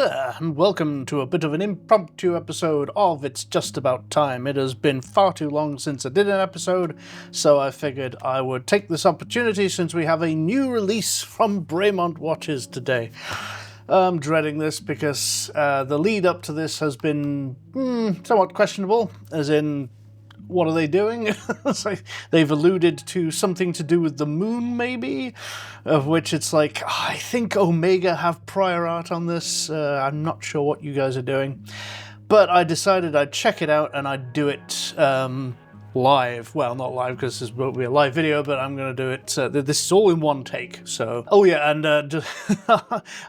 there, and welcome to a bit of an impromptu episode of It's Just About Time. It has been far too long since I did an episode, so I figured I would take this opportunity since we have a new release from Bremont watches today. I'm dreading this because the lead up to this has been somewhat questionable, as in, what are they doing? It's like they've alluded to something to do with the moon, maybe, of which it's like, I think Omega have prior art on this. I'm not sure what you guys are doing, but I decided I'd check it out and I'd do it live. Well, not live because this will be a live video, but I'm going to do it. This is all in one take. So, oh yeah, and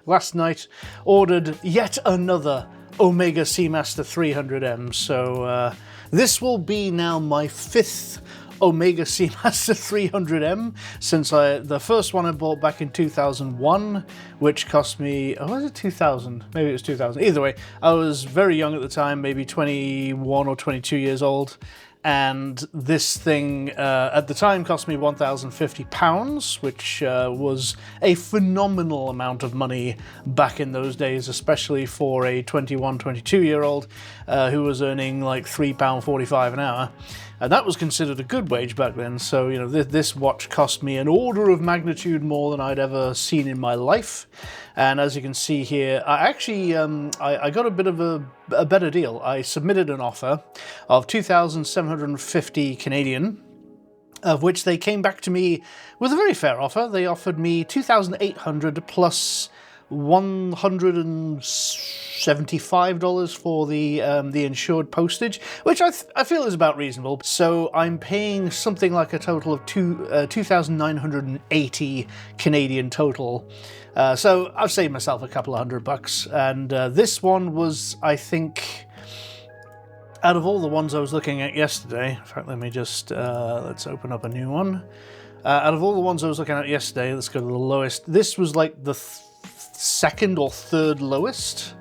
last night ordered yet another Omega Seamaster 300M. So this will be now my 5th Omega Seamaster 300M since the first one I bought back in 2001, which cost me, was it 2000? Maybe it was 2000. Either way, I was very young at the time, maybe 21 or 22 years old. And this thing at the time cost me £1,050, which was a phenomenal amount of money back in those days, especially for a 21, 22-year-old who was earning like £3.45 an hour. And that was considered a good wage back then. So, you know, this watch cost me an order of magnitude more than I'd ever seen in my life. And as you can see here, I actually I got a bit of a better deal. I submitted an offer of 2,750 Canadian, of which they came back to me with a very fair offer. They offered me 2,800 plus $175 for the insured postage, which I feel is about reasonable. So I'm paying something like a total of 2,980 Canadian total. So I've saved myself a couple of $100, and this one was, I think, out of all the ones I was looking at yesterday. In fact, let me just let's open up a new one. Out of all the ones I was looking at yesterday, let's go to the lowest. This was like the second or third lowest.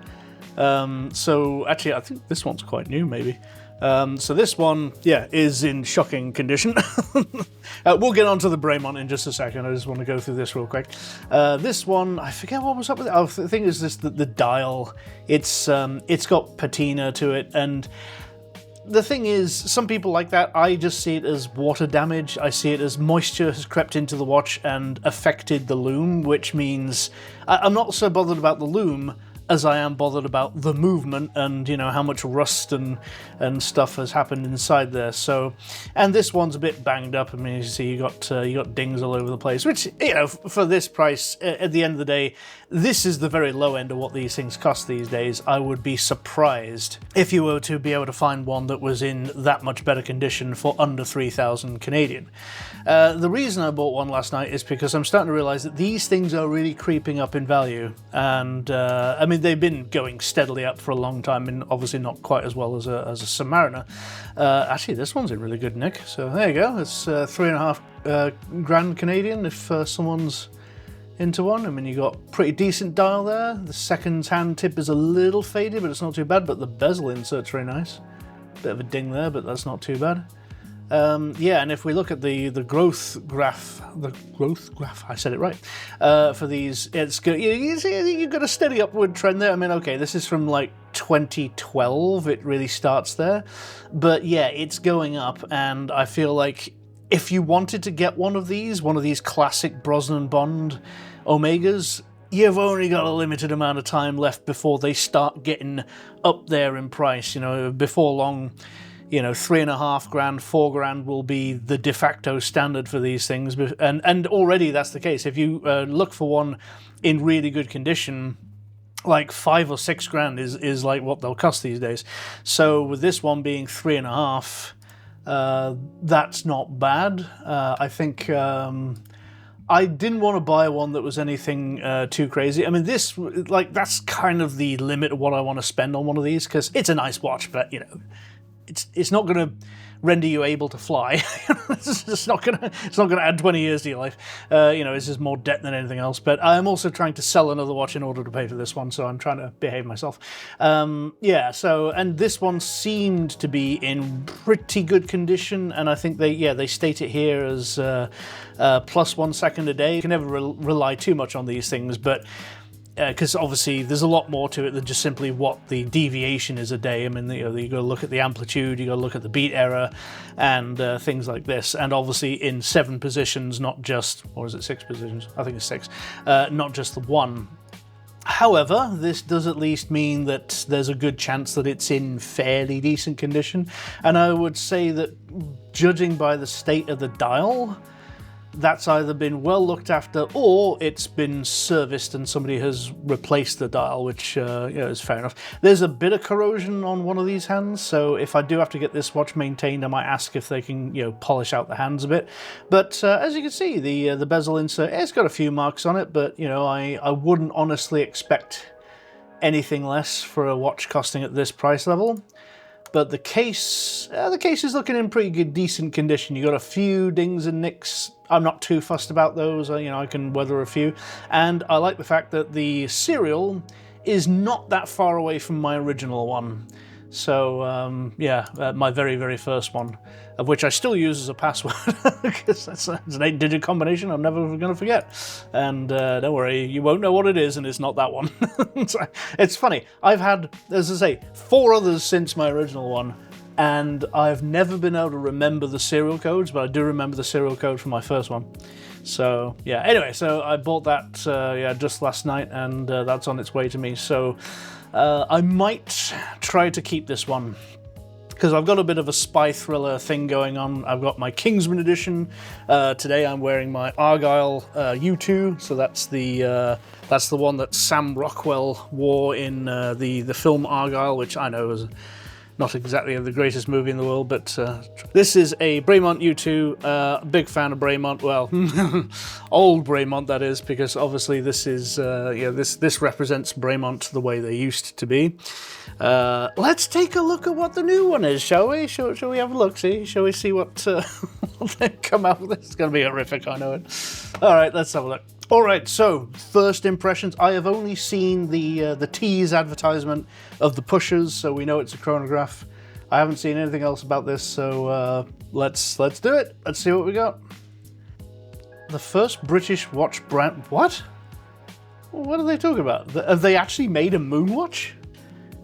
So actually, I think this one's quite new, maybe. So this one, yeah, is in shocking condition. We'll get on to the Bremont in just a second. I just want to go through this real quick. This one, I forget what was up with it. Oh, the thing is this, the dial, it's got patina to it, and the thing is, some people like that. I just see it as water damage. I see it as moisture has crept into the watch and affected the loom, which means I'm not so bothered about the loom as I am bothered about the movement and, you know, how much rust and stuff has happened inside there. So, and this one's a bit banged up. I mean, you see, you got dings all over the place, which, you know, for this price, at the end of the day, this is the very low end of what these things cost these days. I would be surprised if you were to be able to find one that was in that much better condition for under 3,000 Canadian. The reason I bought one last night is because I'm starting to realize that these things are really creeping up in value. And, I mean, they've been going steadily up for a long time, and obviously not quite as well as a Submariner. Actually, this one's in really good nick. So there you go. It's $3.5 grand Canadian if someone's into one. I mean, you got pretty decent dial there. The second hand tip is a little faded, but it's not too bad. But the bezel insert's very nice. Bit of a ding there, but that's not too bad. Yeah, and if we look at the growth graph, I said it right, for these, it's good. You see, you've got a steady upward trend there. I mean, okay, this is from like 2012, it really starts there, but yeah, it's going up, and I feel like if you wanted to get one of these classic Brosnan Bond Omegas, you've only got a limited amount of time left before they start getting up there in price. You know, before long, you know, $3.5 grand, $4 grand will be the de facto standard for these things, and already that's the case. If you look for one in really good condition, like $5 or $6 grand is like what they'll cost these days. So with this one being $3.5, that's not bad. I think I didn't want to buy one that was anything too crazy. I mean, this, like, that's kind of the limit of what I want to spend on one of these, because it's a nice watch, but, you know, it's not going to render you able to fly. It's not going to add 20 years to your life. You know, it's just more debt than anything else. But I'm also trying to sell another watch in order to pay for this one, so I'm trying to behave myself. Yeah. So, and this one seemed to be in pretty good condition, and I think they state it here as plus 1 second a day. You can never rely too much on these things, but because obviously there's a lot more to it than just simply what the deviation is a day. I mean, you got to look at the amplitude, you got to look at the beat error, and things like this. And obviously in 7 positions, not just, or is it 6 positions? I think it's 6. Not just the one. However, this does at least mean that there's a good chance that it's in fairly decent condition. And I would say that, judging by the state of the dial, that's either been well looked after or it's been serviced and somebody has replaced the dial, which is fair enough. There's a bit of corrosion on one of these hands, so if I do have to get this watch maintained, I might ask if they can polish out the hands a bit. But as you can see, the bezel insert, it's got a few marks on it, but I wouldn't honestly expect anything less for a watch costing at this price level. But the case is looking in pretty good, decent condition. You got a few dings and nicks. I'm not too fussed about those. I can weather a few. And I like the fact that the serial is not that far away from my original one. So, my very, very first one, of which I still use as a password, because it's an 8-digit combination I'm never going to forget. And don't worry, you won't know what it is, and it's not that one. It's funny, I've had, as I say, 4 others since my original one, and I've never been able to remember the serial codes, but I do remember the serial code from my first one. So, yeah, anyway, so I bought that just last night, and that's on its way to me. So I might try to keep this one, because I've got a bit of a spy thriller thing going on. I've got my Kingsman edition. Today I'm wearing my Argyle U2, so that's the one that Sam Rockwell wore in the film Argyle, which I know is not exactly the greatest movie in the world, but this is a Bremont U2. Big fan of Bremont. Well, old Bremont, that is, because obviously this is this represents Bremont the way they used to be. Let's take a look at what the new one is, shall we? Shall we have a look? Shall we see what they come out with? It's going to be horrific, I know it. All right, let's have a look. All right, so first impressions. I have only seen the tease advertisement of the pushers, so we know it's a chronograph. I haven't seen anything else about this, so let's do it. Let's see what we got. The first British watch brand. What? What are they talking about? Have they actually made a Moonwatch?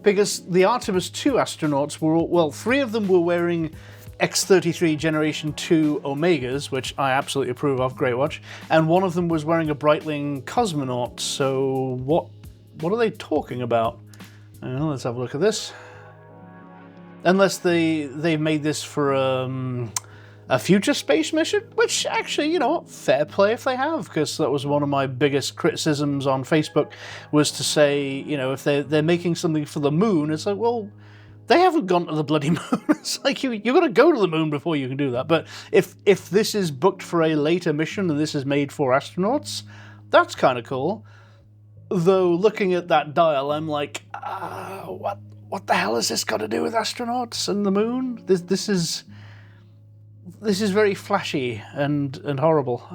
Because the Artemis II astronauts were all, well, 3 of them were wearing X33 Generation 2 Omegas, which I absolutely approve of, great watch, and one of them was wearing a Breitling Cosmonaut, so what are they talking about? Let's have a look at this. Unless they've made this for a future space mission, which actually, you know what, fair play if they have, because that was one of my biggest criticisms on Facebook, was to say, if they're making something for the moon, it's like, well, they haven't gone to the bloody moon. It's like you got to go to the moon before you can do that. But if this is booked for a later mission and this is made for astronauts, that's kind of cool. Though looking at that dial, I'm like, what the hell has this got to do with astronauts and the moon? This is very flashy and horrible.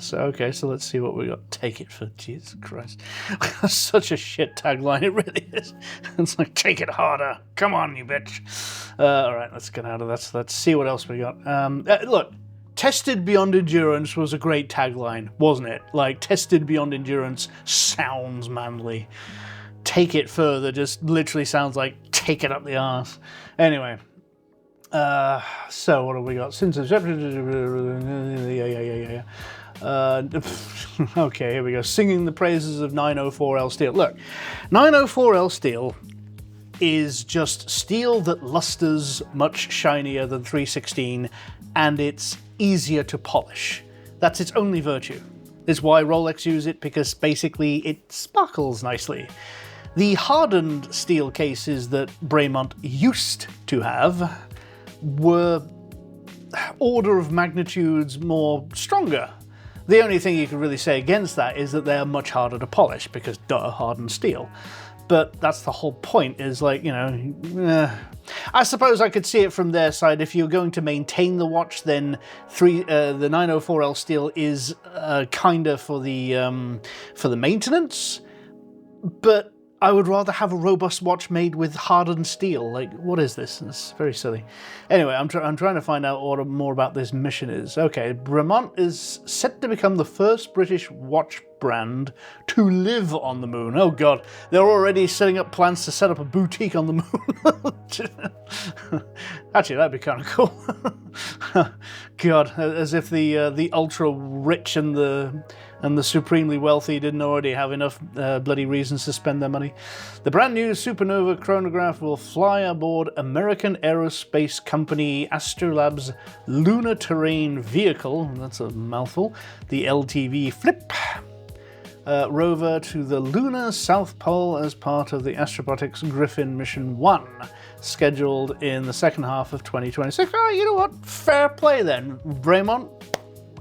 So let's see what we got. Take it for Jesus Christ. Such a shit tagline, it really is. It's like, take it harder. Come on, you bitch. All right, let's get out of that. Let's see what else we got. Look, tested beyond endurance was a great tagline, wasn't it? Like, tested beyond endurance sounds manly. Take it further just literally sounds like take it up the arse. Anyway. So what have we got? Since okay, here we go. Singing the praises of 904L steel. Look, 904L steel is just steel that lusters much shinier than 316, and it's easier to polish. That's its only virtue. It's why Rolex use it, because basically it sparkles nicely. The hardened steel cases that Bremont used to have were order of magnitudes more stronger. The only thing you could really say against that is that they're much harder to polish, because hardened steel. But that's the whole point, is like, I suppose I could see it from their side. If you're going to maintain the watch, then the 904L steel is kinda for the maintenance. But I would rather have a robust watch made with hardened steel. Like, what is this? It's very silly. Anyway, I'm trying to find out what more about this mission is. Okay, Bremont is set to become the first British watch brand to live on the moon. Oh god, they're already setting up plans to set up a boutique on the moon. Actually, that'd be kind of cool. God, as if the ultra rich and the supremely wealthy didn't already have enough bloody reasons to spend their money. The brand new Supernova Chronograph will fly aboard American aerospace company Astrolab's lunar terrain vehicle, that's a mouthful, the LTV Flip, rover to the lunar South Pole as part of the Astrobotics Griffin Mission 1, scheduled in the second half of 2026. Oh, you know what? Fair play then, Bremont.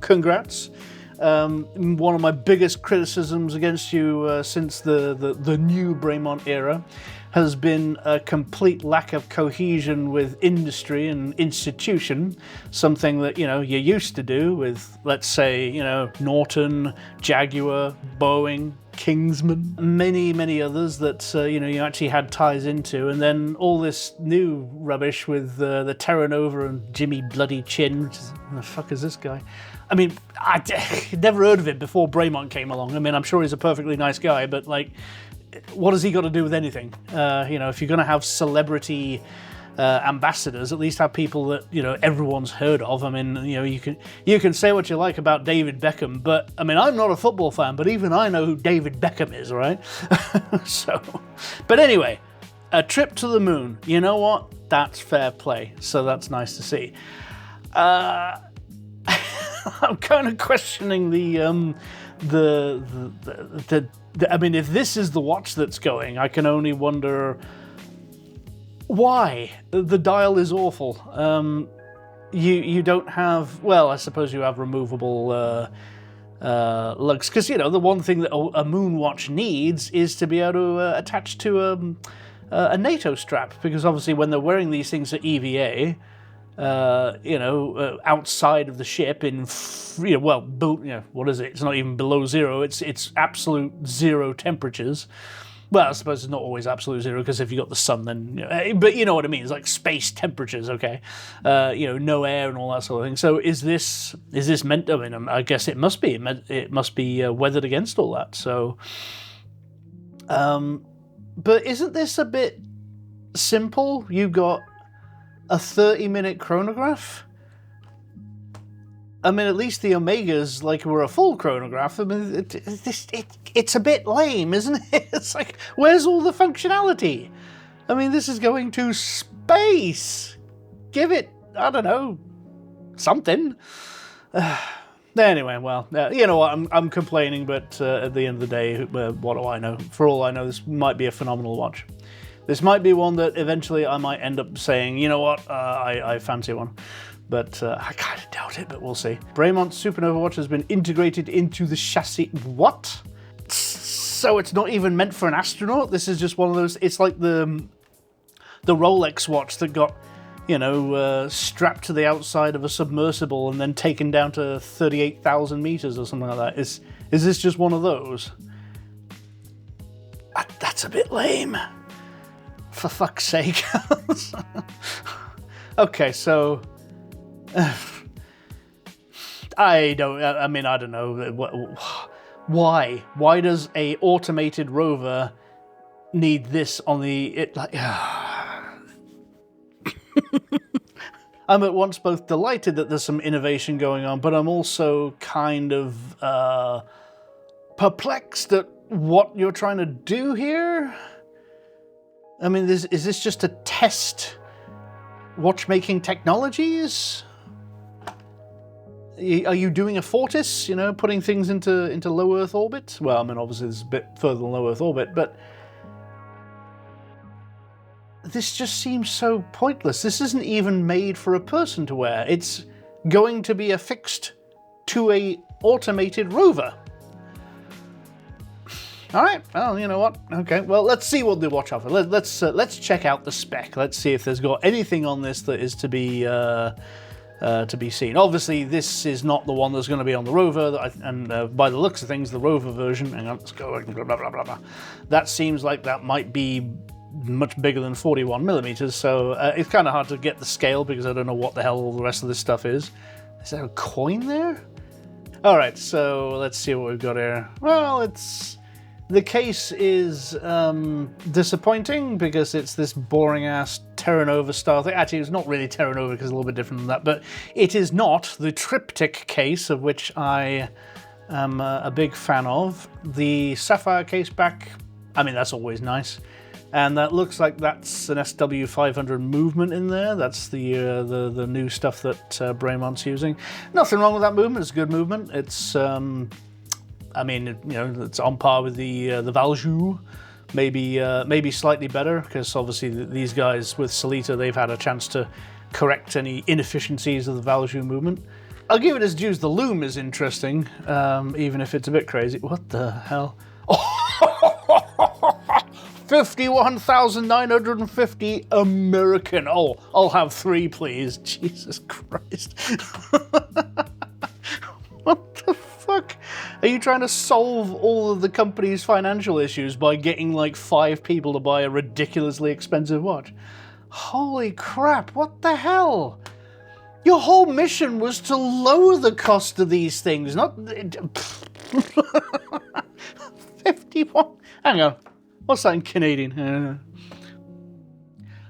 Congrats. One of my biggest criticisms against you since the new Bremont era has been a complete lack of cohesion with industry and institution, something that, you know, you used to do with, let's say, you know, Norton, Jaguar, Boeing, Kingsman, many others that, you know, you actually had ties into, and then all this new rubbish with the Terra Nova and Jimmy Bloody Chin, which is, who the fuck is this guy? I mean, I'd never heard of him before Bremont came along. I mean, I'm sure he's a perfectly nice guy, but, like, what has he got to do with anything? You know, if you're going to have celebrity ambassadors, at least have people that, you know, everyone's heard of. I mean, you know, you can say what you like about David Beckham, but, I mean, I'm not a football fan, but even I know who David Beckham is, right? So, but anyway, a trip to the moon, you know what? That's fair play, so that's nice to see. I'm kind of questioning I mean, if this is the watch that's going, I can only wonder why. The dial is awful. You don't have, well, I suppose you have removable lugs, because, you know, the one thing that a Moonwatch needs is to be able to attach to a NATO strap, because obviously when they're wearing these things at EVA, you know, outside of the ship in, you know, well, you know, what is it? It's not even below zero. It's absolute zero temperatures. Well, I suppose it's not always absolute zero, because if you got the sun, then, you know, but you know what I mean. It's like space temperatures, okay? You know, no air and all that sort of thing. So is this meant? I mean, I guess it must be. It must be weathered against all that. So, but isn't this a bit simple? You've got a 30-minute chronograph? I mean, at least the Omegas, like, were a full chronograph. I mean, it's a bit lame, isn't it? It's like, where's all the functionality? I mean, this is going to space. Give it, I don't know, something. Anyway, well, you know what, I'm complaining, but at the end of the day, what do I know? For all I know, this might be a phenomenal watch. This might be one that eventually I might end up saying, you know what, I fancy one. But I kind of doubt it, but we'll see. Bremont's Supernova watch has been integrated into the chassis. What? So it's not even meant for an astronaut? This is just one of those, it's like the Rolex watch that got, you know, strapped to the outside of a submersible and then taken down to 38,000 meters or something like that. Is this just one of those? That's a bit lame. For fuck's sake. Okay, so I don't know. Why does a automated rover need this on the I'm at once both delighted that there's some innovation going on, but I'm also kind of perplexed at what you're trying to do here. I mean, is this just to test watchmaking technologies? Are you doing a Fortis, you know, putting things into low Earth orbit? Well, I mean, obviously it's a bit further than low Earth orbit, but this just seems so pointless. This isn't even made for a person to wear. It's going to be affixed to a automated rover. All right, well, you know what? Okay, well, let's see what the watch offers. Let's check out the spec. Let's see if there's got anything on this that is to be to be seen. Obviously, this is not the one that's going to be on the rover, and by the looks of things, the rover version, hang on, let's go, blah, blah, blah, blah, blah. That seems like that might be much bigger than 41 millimeters, so it's kind of hard to get the scale because I don't know what the hell all the rest of this stuff is. Is there a coin there? All right, so let's see what we've got here. Well, the case is disappointing because it's this boring-ass Terra Nova style thing. Actually, it's not really Terra Nova because it's a little bit different than that, but it is not the triptych case, of which I am a big fan of. The sapphire case back, I mean, that's always nice. And that looks like that's an SW500 movement in there. That's the new stuff that Bremont's using. Nothing wrong with that movement. It's a good movement. It's I mean, you know, it's on par with the Valjoux, maybe slightly better, because obviously these guys with Solita, they've had a chance to correct any inefficiencies of the Valjoux movement. I'll give it its dues. The loom is interesting, even if it's a bit crazy. What the hell? 51,950 American. Oh, I'll have 3, please. Jesus Christ. What the fuck? Are you trying to solve all of the company's financial issues by getting like 5 people to buy a ridiculously expensive watch? Holy crap, what the hell? Your whole mission was to lower the cost of these things, not... 51... Hang on. What's that in Canadian?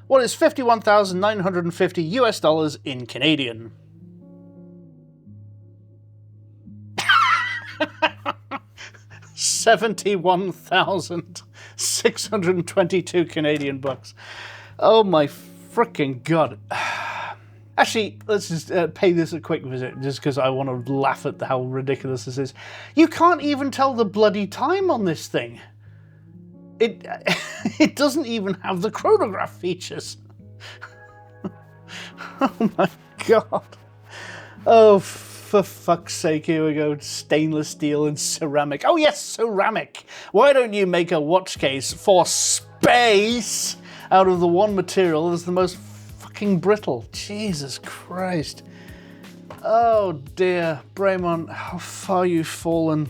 What is 51,950 US dollars in Canadian? $71,622 Canadian bucks. Oh my frickin' god. Actually, let's just pay this a quick visit, just because I want to laugh at how ridiculous this is. You can't even tell the bloody time on this thing. It doesn't even have the chronograph features. Oh my god. Oh, for fuck's sake, here we go. Stainless steel and ceramic. Oh yes, ceramic. Why don't you make a watch case for space out of the one material that's the most fucking brittle? Jesus Christ. Oh dear, Bremont, how far you've fallen.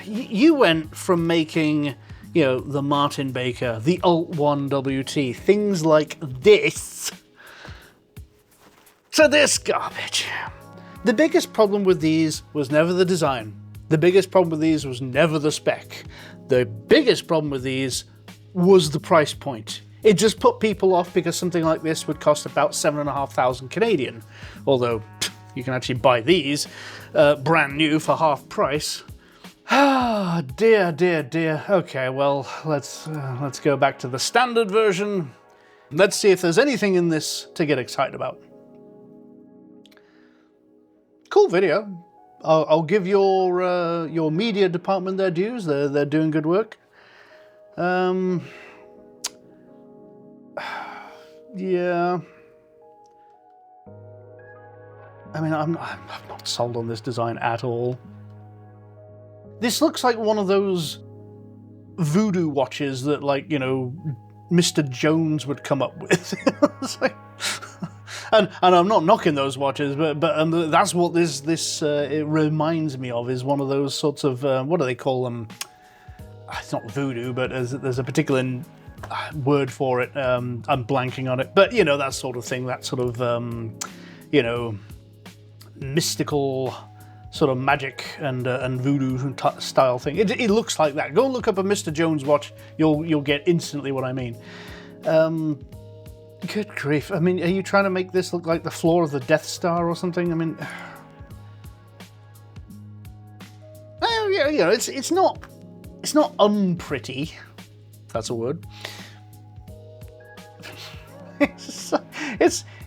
You went from making, you know, the Martin Baker, the Alt 1 WT, things like this, to this garbage. The biggest problem with these was never the design. The biggest problem with these was never the spec. The biggest problem with these was the price point. It just put people off because something like this would cost about 7,500 Canadian. Although you can actually buy these brand new for half price. Ah, dear, dear, dear. Okay, well, let's go back to the standard version. Let's see if there's anything in this to get excited about. Cool video. I'll give your media department their dues. They're doing good work. Yeah. I mean, I'm not sold on this design at all. This looks like one of those voodoo watches that, like, you know, Mr. Jones would come up with. It's like, and I'm not knocking those watches, but that's what this it reminds me of, is one of those sorts of what do they call them? It's not voodoo, but there's a particular word for it. I'm blanking on it, but you know, that sort of thing, that sort of you know, mystical sort of magic and voodoo style thing. It looks like that. Go look up a Mr. Jones watch. You'll get instantly what I mean. Good grief. I mean, are you trying to make this look like the floor of the Death Star or something? I mean, yeah, you know, it's not unpretty. If that's a word.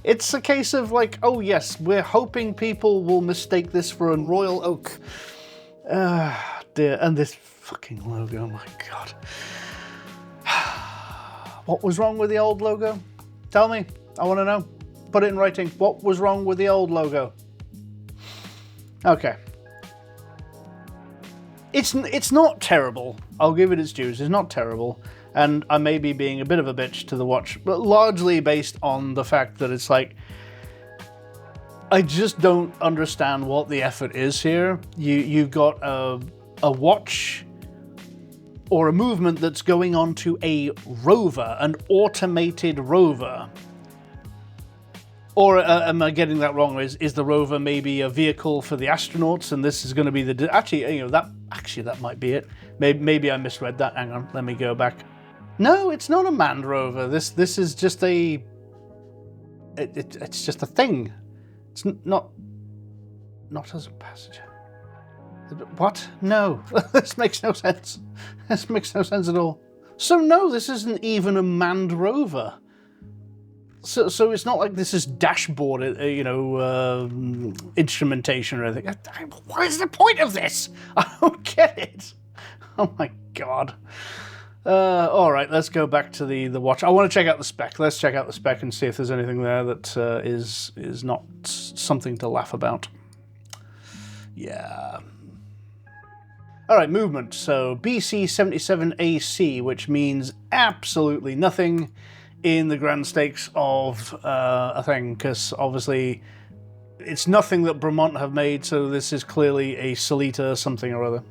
It's a case of like, oh yes, we're hoping people will mistake this for a Royal Oak. Dear, and this fucking logo, oh my god. What was wrong with the old logo? Tell me, I want to know. Put it in writing. What was wrong with the old logo? Okay. It's not terrible. I'll give it its dues. It's not terrible. And I may be being a bit of a bitch to the watch, but largely based on the fact that it's like, I just don't understand what the effort is here. You've got a watch or a movement that's going on to a rover, an automated rover. Or am I getting that wrong? Is the rover maybe a vehicle for the astronauts, and this is going to be the that might be it. Maybe I misread that. Hang on, let me go back. No, it's not a manned rover. This is just a. It's just a thing. It's not as a passenger. What? No, this makes no sense. This makes no sense at all. So no, this isn't even a manned rover. So it's not like this is dashboard, instrumentation or anything. What is the point of this? I don't get it. Oh my god. All right, let's go back to the watch. I want to check out the spec. Let's check out the spec and see if there's anything there that is not something to laugh about. Yeah. All right, movement. So BC77AC, which means absolutely nothing in the grand stakes of a thing, because obviously it's nothing that Bremont have made, so this is clearly a Solita something or other.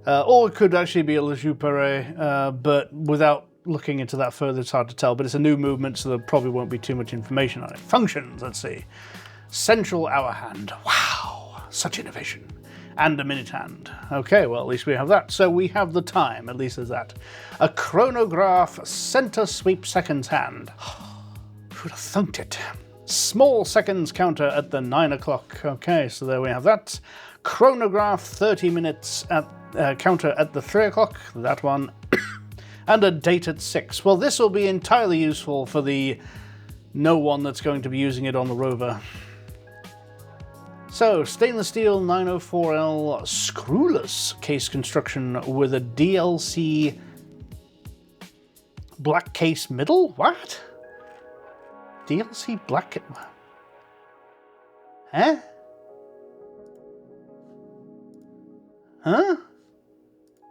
Or it could actually be a Le Jupere, but without looking into that further, it's hard to tell. But it's a new movement, so there probably won't be too much information on it. Functions, let's see. Central hour hand. Wow, such innovation. And a minute hand. Okay, well, at least we have that. So we have the time, at least there's that. A chronograph center sweep seconds hand. Who'd have thunked it? Small seconds counter at the 9 o'clock. Okay, so there we have that. Chronograph 30 minutes at counter at the 3 o'clock. That one. And a date at 6. Well, this will be entirely useful for the no one that's going to be using it on the rover. So, stainless steel 904L screwless case construction with a DLC black case middle? What? DLC black... Huh? Huh?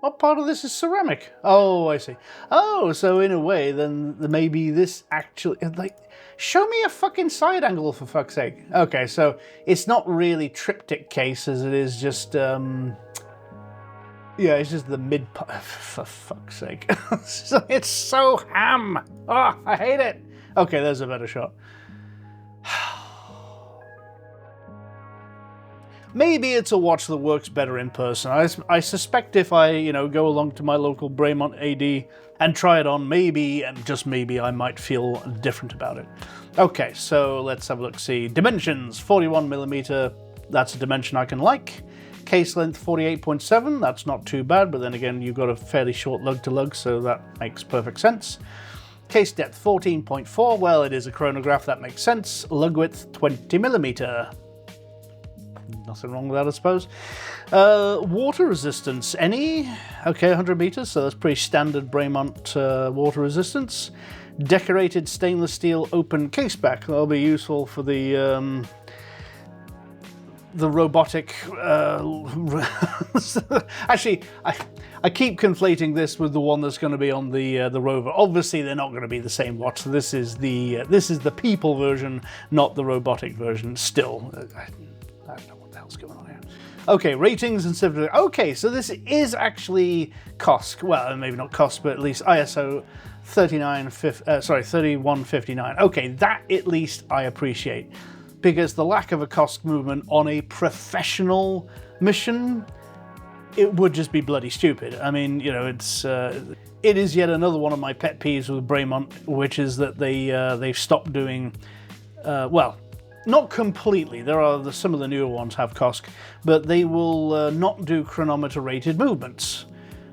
What part of this is ceramic? Oh, I see. Oh, so in a way, then maybe this actually... like, show me a fucking side angle, for fuck's sake. Okay, so it's not really triptych case as it is just... yeah, it's just the mid... for fuck's sake. It's so ham! Oh, I hate it! Okay, there's a better shot. Maybe it's a watch that works better in person. I suspect if I, go along to my local Bremont AD and try it on, maybe, and just maybe, I might feel different about it. Okay, so let's have a look. See, dimensions, 41mm, that's a dimension I can like. Case length, 48.7, that's not too bad, but then again, you've got a fairly short lug to lug, so that makes perfect sense. Case depth, 14.4, well, it is a chronograph, that makes sense. Lug width, 20mm. Nothing wrong with that, I suppose. Water resistance, any? Okay, 100 meters, so that's pretty standard Bremont water resistance. Decorated stainless steel open case back. That'll be useful for the robotic... Actually, I keep conflating this with the one that's going to be on the rover. Obviously, they're not going to be the same watch. So this is the people version, not the robotic version. Still, I don't know what the hell's going on here. Okay, ratings and stuff. Okay, so this is actually COSC. Well, maybe not COSC, but at least ISO 3159. Okay, that at least I appreciate, because the lack of a COSC movement on a professional mission, it would just be bloody stupid. I mean, it is yet another one of my pet peeves with Bremont, which is that they've stopped doing well. Not completely. There are some of the newer ones have COSC, but they will not do chronometer-rated movements.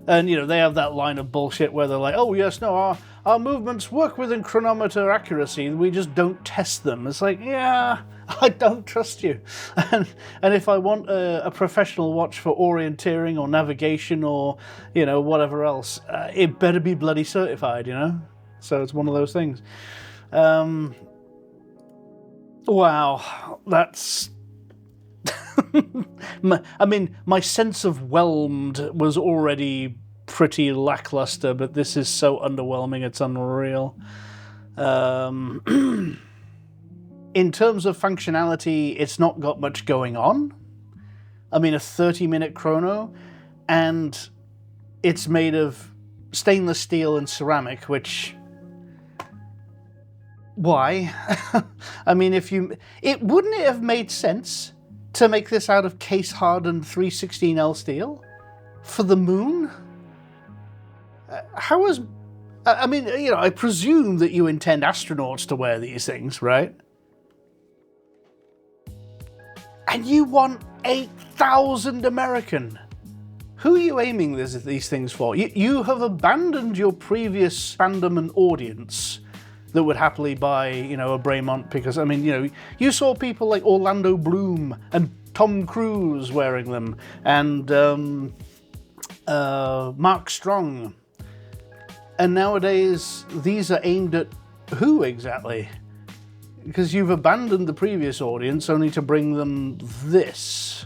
And they have that line of bullshit where they're like, "Oh yes, no, our movements work within chronometer accuracy. We just don't test them." It's like, yeah, I don't trust you. And if I want a professional watch for orienteering or navigation or whatever else, it better be bloody certified. So it's one of those things. Wow, that's... my sense of whelmed was already pretty lackluster, but this is so underwhelming, it's unreal. in terms of functionality, it's not got much going on. I mean, a 30-minute chrono, and it's made of stainless steel and ceramic, which... Why? I mean, wouldn't it have made sense to make this out of case-hardened 316L steel for the moon? I mean, you know, I presume that you intend astronauts to wear these things, right? And you want 8,000 American. Who are you aiming these things for? You have abandoned your previous fandom and audience that would happily buy, you know, a Bremont, because, I mean, you know, you saw people like Orlando Bloom and Tom Cruise wearing them, and Mark Strong. And nowadays, these are aimed at who exactly? Because you've abandoned the previous audience only to bring them this.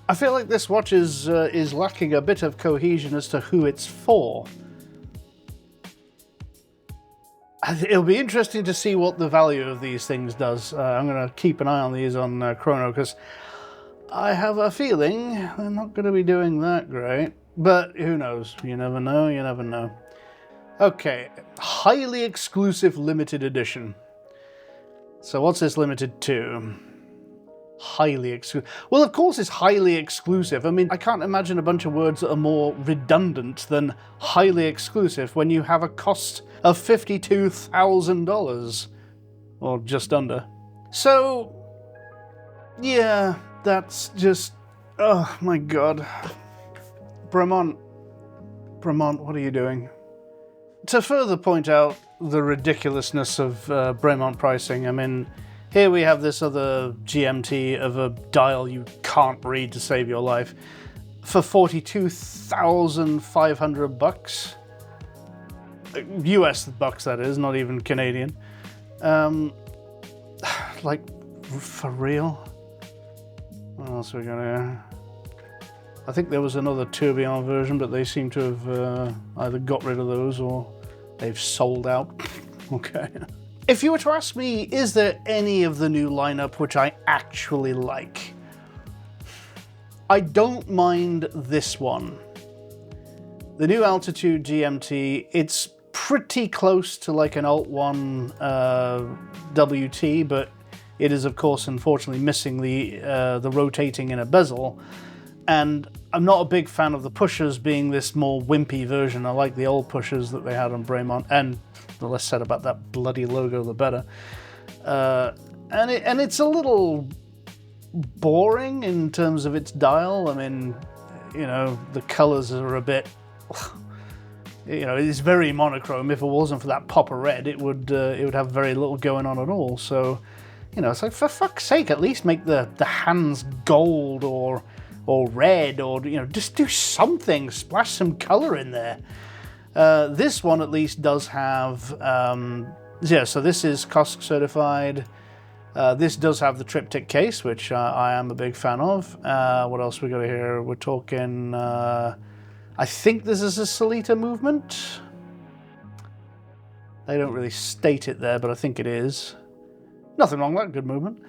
I feel like this watch is lacking a bit of cohesion as to who it's for. It'll be interesting to see what the value of these things does. I'm going to keep an eye on these on Chrono, because I have a feeling they're not going to be doing that great. But who knows? You never know, you never know. Okay, highly exclusive limited edition. So what's this limited to? Highly exclusive. Well, of course it's highly exclusive. I mean, I can't imagine a bunch of words that are more redundant than highly exclusive when you have a cost of $52,000. Or just under. So, yeah, that's just... Oh, my God. Bremont, what are you doing? To further point out the ridiculousness of Bremont pricing, I mean... Here we have this other GMT of a dial you can't read to save your life for $42,500. US bucks, that is, not even Canadian. Like, for real? What else are we gonna... I think there was another Tourbillion version, but they seem to have either got rid of those or they've sold out. Okay. If you were to ask me, is there any of the new lineup which I actually like? I don't mind this one. The new Altitude GMT, it's pretty close to like an Alt 1 WT, but it is of course unfortunately missing the rotating in a bezel. And I'm not a big fan of the pushers being this more wimpy version. I like the old pushers that they had on Bremont, and the less said about that bloody logo, the better. And it's a little boring in terms of its dial. I mean, you know, the colors are a bit, you know, it's very monochrome. If it wasn't for that pop of red, it would have very little going on at all. So, you know, it's like, for fuck's sake, at least make the hands gold or red, or, you know, just do something, splash some color in there. This one at least does have, yeah, so this is COSC certified. This does have the triptych case, which I am a big fan of. What else we got here? We're talking, I think this is a Solita movement. They don't really state it there, but I think it is. Nothing wrong with that, good movement.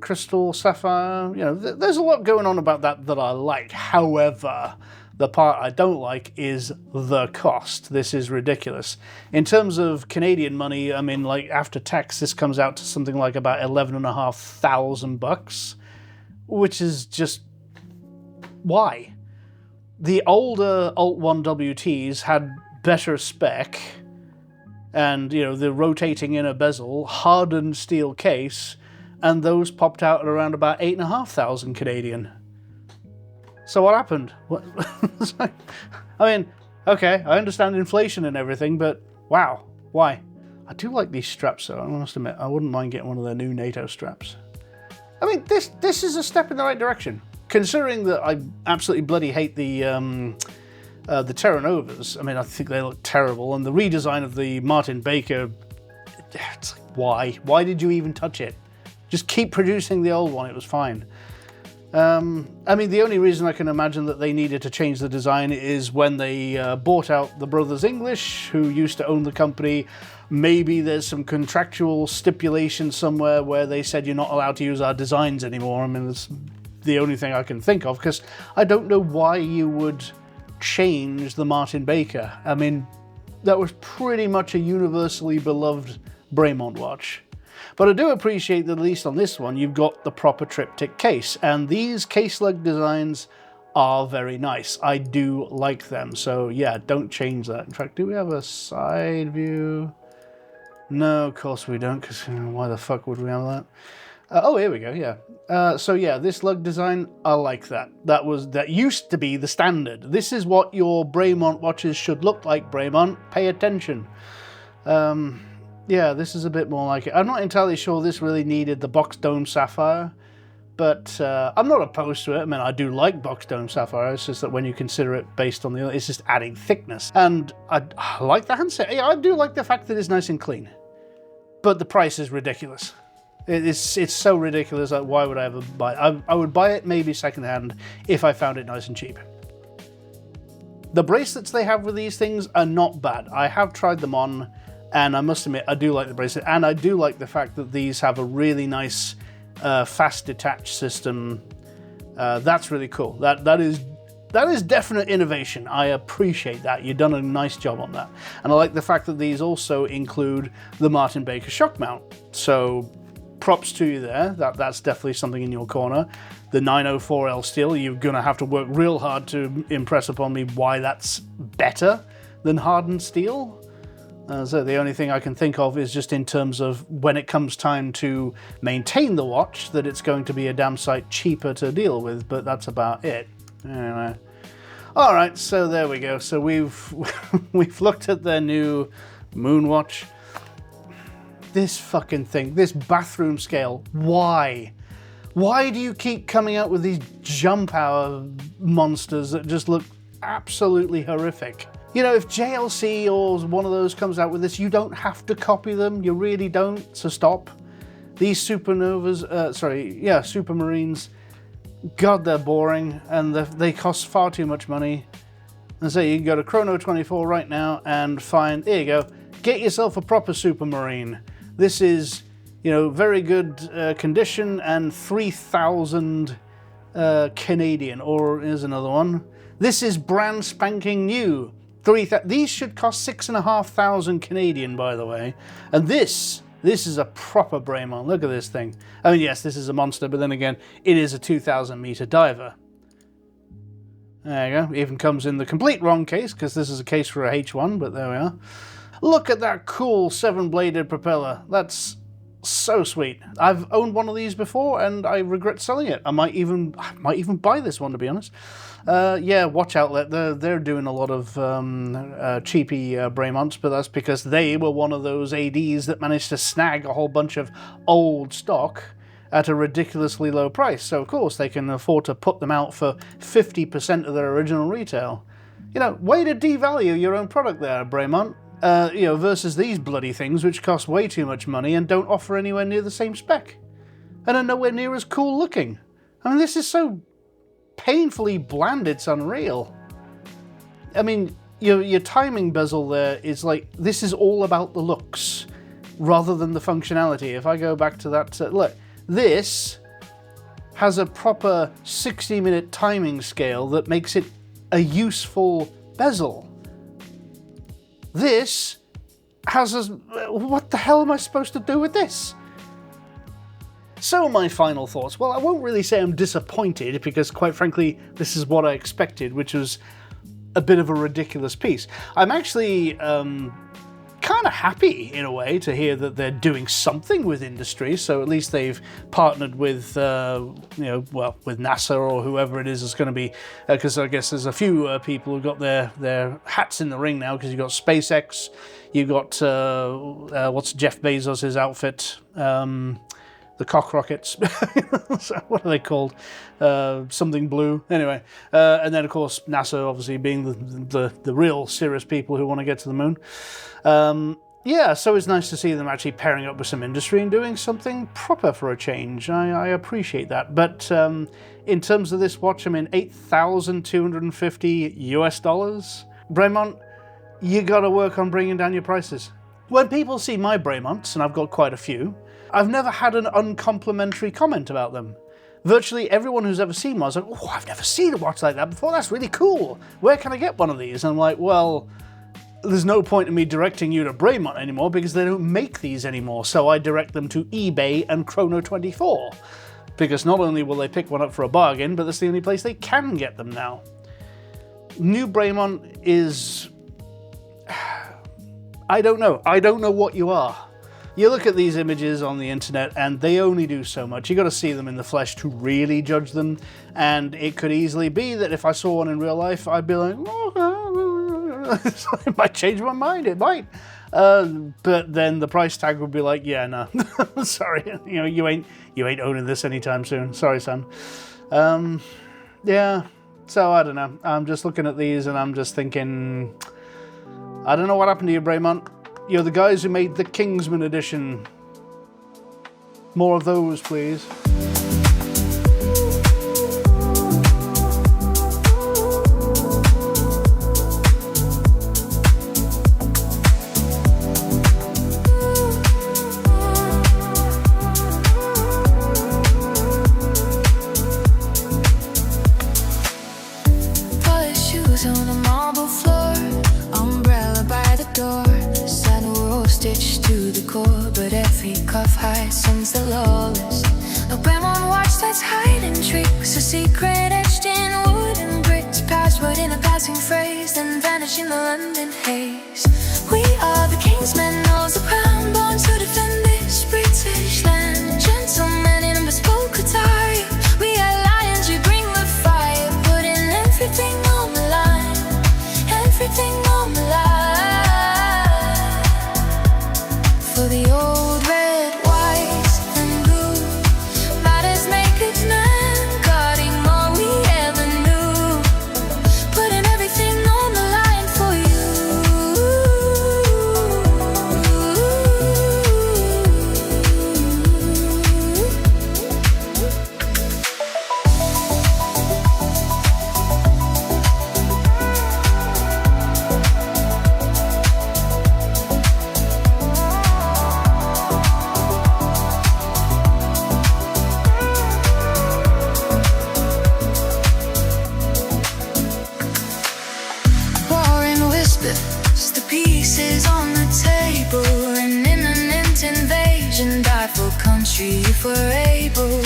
Crystal, sapphire, you know, there's a lot going on about that I like. However, the part I don't like is the cost. This is ridiculous. In terms of Canadian money, I mean, like, after tax, this comes out to something like about $11,500, which is just... why? The older Alt 1 WTs had better spec, and, you know, the rotating inner bezel, hardened steel case, and those popped out at around about 8,500 Canadian. So what happened? What? I mean, okay, I understand inflation and everything, but wow, why? I do like these straps, though. I must admit, I wouldn't mind getting one of their new NATO straps. I mean, this is a step in the right direction, considering that I absolutely bloody hate the Terra Novas. I mean, I think they look terrible, and the redesign of the Martin Baker. It's like, why? Why did you even touch it? Just keep producing the old one, it was fine. I mean, the only reason I can imagine that they needed to change the design is when they bought out the brothers English, who used to own the company. Maybe there's some contractual stipulation somewhere where they said you're not allowed to use our designs anymore. I mean, that's the only thing I can think of, because I don't know why you would change the Martin Baker. I mean, that was pretty much a universally beloved Bremont watch. But I do appreciate that at least on this one, you've got the proper triptych case. And these case lug designs are very nice. I do like them. So yeah, don't change that. In fact, do we have a side view? No, of course we don't, because why the fuck would we have that? Oh, here we go, yeah. So yeah, this lug design, I like that. That used to be the standard. This is what your Bremont watches should look like, Bremont. Pay attention. Yeah, this is a bit more like it. I'm not entirely sure this really needed the box dome sapphire, but I'm not opposed to it. I mean, I do like box dome sapphire. It's just that when you consider it based on it's just adding thickness. And I like the handset. Yeah, I do like the fact that it's nice and clean, but the price is ridiculous. It's so ridiculous that why would I ever buy it? I would buy it maybe secondhand if I found it nice and cheap. The bracelets they have with these things are not bad. I have tried them on, and I must admit, I do like the bracelet, and I do like the fact that these have a really nice fast detach system. That's really cool. That is definite innovation. I appreciate that. You've done a nice job on that. And I like the fact that these also include the Martin Baker shock mount. So props to you there. That's definitely something in your corner. The 904L steel, you're going to have to work real hard to impress upon me why that's better than hardened steel. So the only thing I can think of is just in terms of when it comes time to maintain the watch, that it's going to be a damn sight cheaper to deal with, but that's about it. Anyway. All right, so there we go. So we've looked at their new Moonwatch. This fucking thing, this bathroom scale, why? Why do you keep coming out with these jump hour monsters that just look absolutely horrific? You know, if JLC or one of those comes out with this, you don't have to copy them. You really don't, so stop. These Supernovas, Supermarines, God, they're boring, and they cost far too much money. And so you can go to Chrono24 right now and find, there you go, get yourself a proper Supermarine. This is, you know, very good condition, and 3,000 Canadian, or here's another one. This is brand spanking new. These should cost 6,500 Canadian, by the way. And this is a proper Bremont. Look at this thing. I mean, yes, this is a monster, but then again, it is a 2,000 meter diver. There you go. Even comes in the complete wrong case, because this is a case for a H1, but there we are. Look at that cool 7-bladed propeller. That's so sweet. I've owned one of these before, and I regret selling it. I might even buy this one, to be honest. Yeah, Watch Outlet, they're doing a lot of cheapy Bremonts, but that's because they were one of those ADs that managed to snag a whole bunch of old stock at a ridiculously low price. So, of course, they can afford to put them out for 50% of their original retail. You know, way to devalue your own product there, Bremont. You know, versus these bloody things which cost way too much money and don't offer anywhere near the same spec. And are nowhere near as cool looking. I mean, this is so painfully bland, it's unreal. I mean, your timing bezel there is like, this is all about the looks rather than the functionality. If I go back to that, look, this has a proper 60-minute timing scale that makes it a useful bezel. This has what the hell am I supposed to do with this? So my final thoughts. Well, I won't really say I'm disappointed, because quite frankly, this is what I expected, which was a bit of a ridiculous piece. I'm actually kind of happy in a way to hear that they're doing something with industry. So at least they've partnered with, with NASA or whoever it is going to be, because I guess there's a few people who've got their hats in the ring now, because you've got SpaceX, you've got, what's Jeff Bezos' outfit, the cock rockets. What are they called? Something blue. Anyway, and then of course NASA, obviously being the real serious people who want to get to the moon. yeah, so it's nice to see them actually pairing up with some industry and doing something proper for a change. I appreciate that. But in terms of this watch, I mean, $8,250 US. Bremont, you got to work on bringing down your prices. When people see my Bremonts, and I've got quite a few, I've never had an uncomplimentary comment about them. Virtually everyone who's ever seen one is like, oh, I've never seen a watch like that before, that's really cool. Where can I get one of these? And I'm like, well, there's no point in me directing you to Bremont anymore because they don't make these anymore, so I direct them to eBay and Chrono24. Because not only will they pick one up for a bargain, but that's the only place they can get them now. New Bremont is... I don't know. I don't know what you are. You look at these images on the internet and they only do so much. You got to see them in the flesh to really judge them. And it could easily be that if I saw one in real life, I'd be like, it might change my mind. It might. But then the price tag would be like, yeah, no, sorry, you ain't owning this anytime soon. Sorry, son. Yeah. So I don't know. I'm just looking at these and I'm just thinking, I don't know what happened to you, Bremont. You're the guys who made the Kingsman edition. More of those, please. Polished shoes on a marble floor, umbrella by the door. Stitched to the core, but every cuff hijens the lawless. A Bremont watch that's hiding tricks, a secret etched in wooden bricks, password in a passing phrase, then vanish in the London haze. We are the Kingsmen, knows the crown, born to defend this British land. Gentlemen in bespoke attire, we are lions, we bring the fire, putting everything on the line, everything on the line. For the old red, white and blue, matters make it man, guarding more we ever knew, putting everything on the line for you. The pieces on the table, an imminent invasion, die for country if we're able.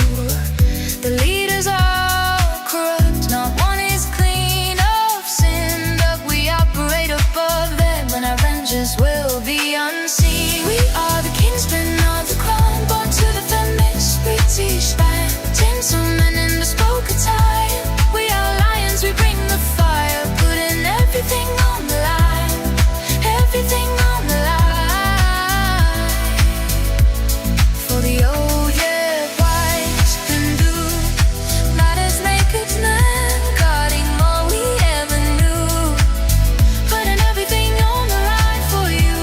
The leaders are corrupt, not one is clean of sin, but we operate above them, and our vengeance will be unseen. We are the Kingsmen of the crown, born to defend this British land. Gentlemen in bespoke attire, we are lions, we bring the fire, putting everything on the line. Everything on the line. For the old, yeah, white and blue, matters make it man, guarding more we ever knew, putting everything on the line for you.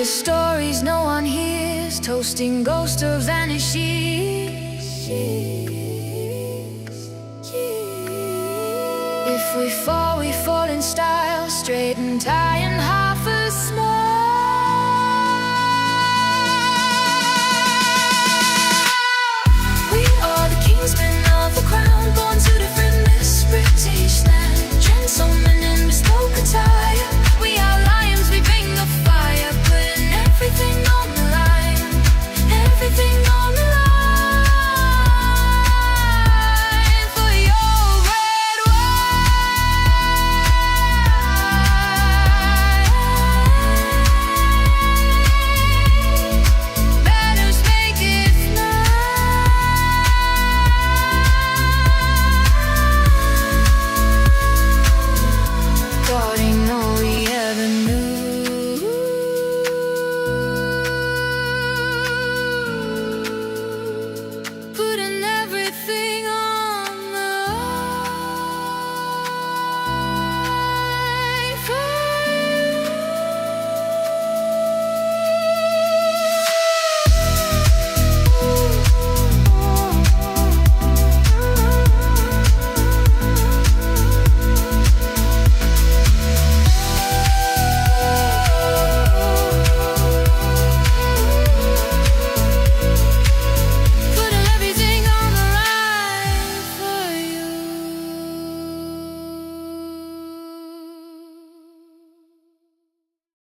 Stories no one hears, toasting ghost of vanished years. If we fall in style, straight and tie and high.